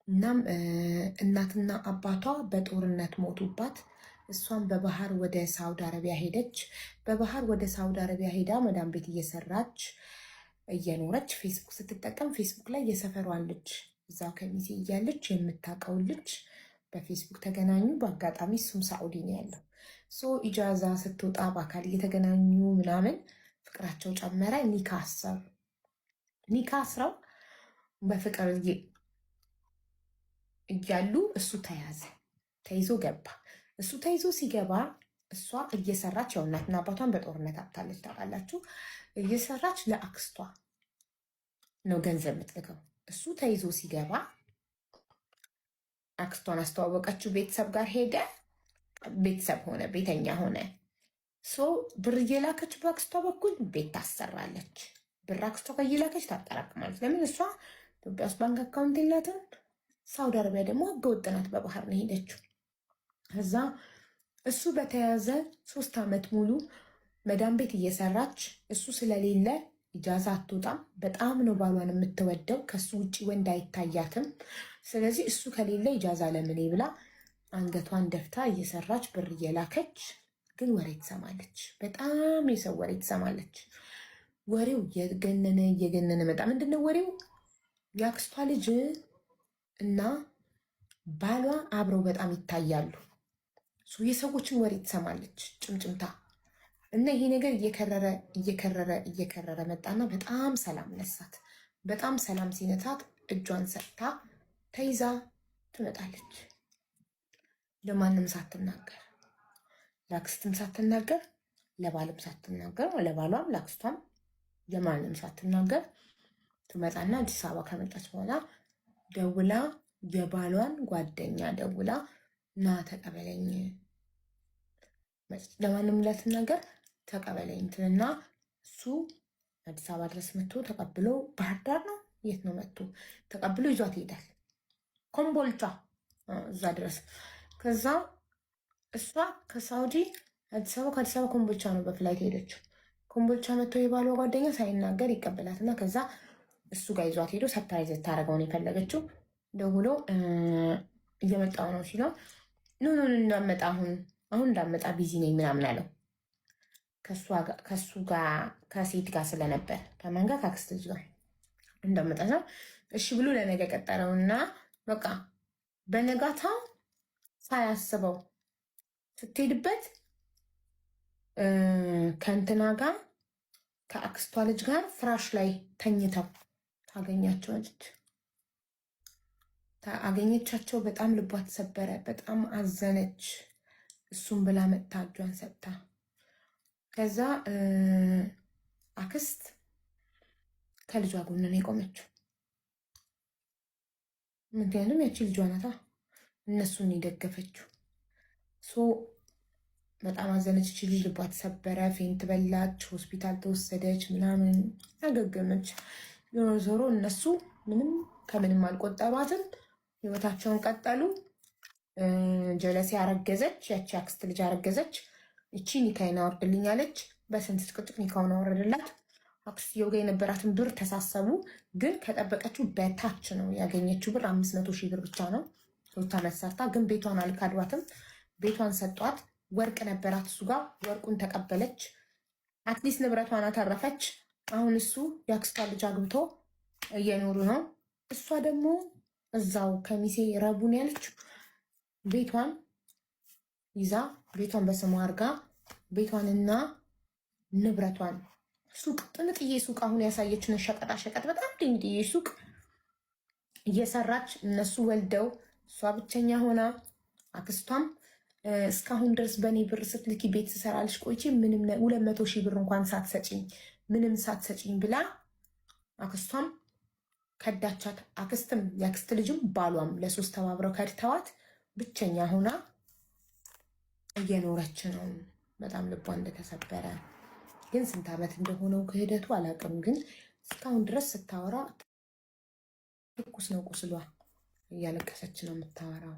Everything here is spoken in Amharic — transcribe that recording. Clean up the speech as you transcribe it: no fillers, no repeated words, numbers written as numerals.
እናም እናትና አባቷ በጦርነት ሞቱባት። እሷም በባህር ወደ ሳውዲ አረቢያ ሄደች። በባህር ወደ ሳውዲ አረቢያ ሄዳ መዳም ቤት እየሰራች እየኖረች ፌስቡክ ስትጠቀም ፌስቡክ ላይ የሰፈሯን ልጅ እዛው ከሚሴ እያለች የምታውቀውን ልጅ በፌስቡክ ተገናኙ። በአጋጣሚ እሱም ሳኡዲ ነው ያለው። ኢጃዛ ስትወጣ በአካል እየተገናኙ ምናምን ፍቅራቸው ጨመረ። ኒካ አሰሩ። ኒካ አስረው በፍቅር እያሉ እሱ ተይዞ ገባ። እሱ ተይዞ ሲገባ እሷ እየሰራች ያው እናትና አባቷን በጦርነት አጥታለች ታውቃላችሁ። እየሰራች ለአክስቷ ነው ገንዘብ የምትልከው። እሱ ተይዞ ሲገባ አክስቷን አስተዋወቀችው። ቤተሰብ ጋር ሄደ። ቤተሰብ ሆነ፣ ቤተኛ ሆነ። ብር እየላከች በአክስቷ በኩል ቤት ታሰራለች። ብር አክስቷ እየላከች ታጠራቅማለች። ለምን እሷ ኢትዮጵያ ውስጥ ባንክ አካውንት የላትም። ሳውዲ አረቢያ ደግሞ ህገወጥ ናት። በባህር ነው ሄደችው። ከዛ እሱ በተያዘ 3 ዓመት ሙሉ መዳም ቤት እየሰራች እሱ ስለሌለ ኢጃዛ አትወጣም። በጣም ነው ባሏን የምትወደው። ከሱ ውጭ ወንድ አይታያትም። ስለዚህ እሱ ከሌለ ኢጃዛ ለምን ብላ አንገቷን ደፍታ እየሰራች ብር እየላከች ግን ወሬ ትሰማለች። በጣም የሰው ወሬ ትሰማለች። ወሬው እየገነነ መጣ። ምንድነው ወሬው? የአክስቷ ልጅ እና ባሏ አብረው በጣም ይታያሉ። የሰዎችን ወሬ ትሰማለች፣ ጭምጭምታ እና ይሄ ነገር እየከረረ መጣና በጣም ሰላም ነሳት። በጣም ሰላም ሲነሳት እጇን ሰጥታ ተይዛ ትመጣለች። ለማንም ሳትናገር፣ ለአክስትም ሳትናገር፣ ለባልም ሳትናገር፣ ለባሏም ለአክስቷም ለማንም ሳትናገር ትመጣና አዲስ አበባ ከመጣች በኋላ ደውላ የባሏን ጓደኛ ደውላ ና ተቀበለኝ፣ ለማንም ላትናገር ተቀበለኝ ትልና እሱ አዲስ አበባ ድረስ መጥቶ ተቀብሎ ባህር ዳር ነው የት ነው መጥቶ ተቀብሎ ይዟት ይሄዳል። ኮምቦልቻ እዛ ድረስ። ከዛ እሷ ከሳውዲ አዲስ አበባ ከአዲስ አበባ ኮምቦልቻ ነው በፍላይት ሄደችው። ኮምቦልቻ መጥቶ የባሏ ጓደኛ ሳይናገር ይቀበላትና ከዛ እሱ ጋር ይዟት ሄዶ ሰርፕራይዝ ታደርገውን የፈለገችው ደውሎ እየመጣው ነው ሲለው ኖ እንዳመጣ አሁን እንዳመጣ ቢዚ ነኝ ምናምን አለው። ከሱ ጋር ከሴት ጋር ስለነበር ከማን ጋር ከአክስት ልጅ ጋር እንዳመጣ ነው። እሺ ብሎ ለነገ ቀጠረውና በቃ በነጋታው ሳያስበው ስትሄድበት ከእንትና ጋር ከአክስቷ ልጅ ጋር ፍራሽ ላይ ተኝተው አገኘቻቸው። በጣም ልቧ ተሰበረ። በጣም አዘነች። እሱም ብላ መጥታ እጇን ሰጥታ ከዛ አክስት ከልጇ ጎን ነው የቆመችው። ምክንያቱም ያቺ ልጇ ናታ እነሱን የደገፈችው። በጣም አዘነች። ልጅ ልቧ ተሰበረ። ፌንት በላች። ሆስፒታል ተወሰደች። ምናምን አገገመች። ዞሮ እነሱ ምንም ከምንም አልቆጠሯትም። ህይወታቸውን ቀጠሉ። ጀለሴ አረገዘች። ያቺ አክስት ልጅ አረገዘች። እቺ ኒካይን አወርድልኝ አለች። በስንት ጭቅጭቅ ኒካውን አወረደላት። አክስትየው ጋር የነበራትን ብር ተሳሰቡ። ግን ከጠበቀችው በታች ነው ያገኘችው ብር 500 ሺህ ብር ብቻ ነው። 3 ዓመት ሰርታ ግን ቤቷን አልካዷትም። ቤቷን ሰጧት። ወርቅ ነበራት እሱ ጋር። ወርቁን ተቀበለች። አትሊስት ንብረቷን አተረፈች። አሁን እሱ የአክስቷ ልጅ አግብቶ እየኖሩ ነው። እሷ ደግሞ እዛው ከሚሴ ረቡን ያለችው ቤቷን ይዛ ቤቷን በስሟ አርጋ ቤቷንና ንብረቷን ሱቅ፣ ጥንጥዬ ሱቅ አሁን ያሳየችን ሸቀጣ ሸቀጥ በጣም ድንድዬ ሱቅ እየሰራች እነሱ ወልደው እሷ ብቸኛ ሆና አክስቷም እስካሁን ድረስ በእኔ ብር ስትልኪ ቤት ትሰራለች ቆይቼ ምንም 200 ሺህ ብር እንኳን ሳትሰጪኝ ብላ አክስቷም ከዳቻት። አክስትም የአክስት ልጅም ባሏም ለ3 ተባብረው ከድተዋት ብቸኛ ሆና እየኖረች ነው። በጣም ልቧ እንደተሰበረ ግን ስንት ዓመት እንደሆነው ክህደቱ አላውቅም። ግን እስካሁን ድረስ ስታወራ ትኩስ ነው ቁስሏ። እያለቀሰች ነው የምታወራው።